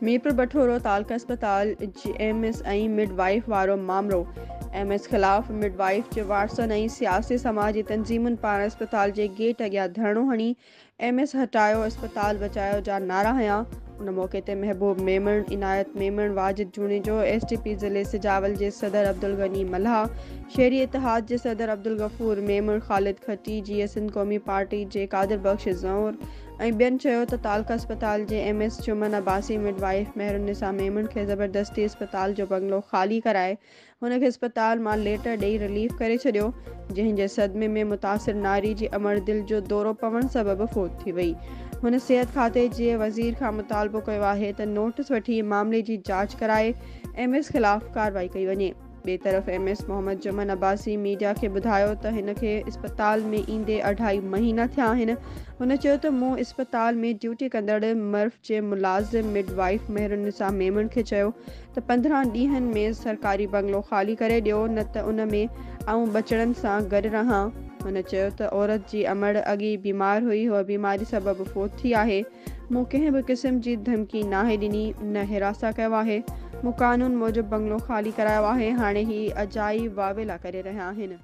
मीरपुर बठोरो तालका अस्पताल एमएस ऐं मिडवाइफ वारो मामलो। एमएस ख़िलाफ़ मिडवाइफ जे वारसनि ऐं सियासी समाजी तंज़ीमुनि पारां अस्पताल जे गेट अॻियां धरणो हणी एमएस हटायो, अस्पताल बचायो जा नारा हंया। उन मौक़े ते महबूब मेमण, इनायत मेमण, वाजिद जुणेजो, एसडीपी ज़िले सिजावल जे सदर अब्दुल गनी मल्हा, शहरी इतिहाद जे सदर अब्दुल गफूर मेमण, ख़ालिद खटी, जीए सिंध क़ौमी पार्टी जे कादिर बख्श ज़ौर ऐं ॿियनि चयो त तालका अस्पताल जे एमएस चुमन अब्बासी मिडवाइफ मेहरुनिसा मेमण खे ज़बरदस्ती अस्पताल जो बंगलो ख़ाली कराए हुनखे अस्पताल मां लेटर ॾेई रिलीफ करे छॾियो, जंहिं जे सदमे में मुतासिर नारी जी अमर दिल जो दौरो पवण सबबि फ़ौत थी वई। हुन सिहत खाते जे वज़ीर खां मुतालबो कयो आहे त नोटिस वठी मामले जी जांच कराए एमएस ख़िलाफ़ कार्रवाई कई वञे। ॿिए तरफ़ एमएस मोहम्मद जुमन अब्बासी मीडिया खे ॿुधायो त हिन खे अस्पताल में ईंदे 2.5 महीना थिया आहिनि। हुन चयो त मूं अस्पताल में ड्यूटी कंदड़ मर्फ़ जे मुलाज़िम मिडवाइफ मेहरुनिसा मेमण खे चयो त 15 ॾींहंनि में सरकारी बंगलो ख़ाली करे ॾियो, न त उन में आऊं बचड़नि सां गॾु रहां। हुन चयो त औरत जी अमड़ अॻे बीमार हुई, उहा बीमारी सबबि फ़ौत थी आहे। मूं कंहिं बि क़िस्म जी धमकी नाहे ॾिनी, न हिरासा कयो आहे। मूं कानून मूजिबि बंगलो ख़ाली करायो आहे। हाणे ही अजाई वावेला करे रहिया आहिनि।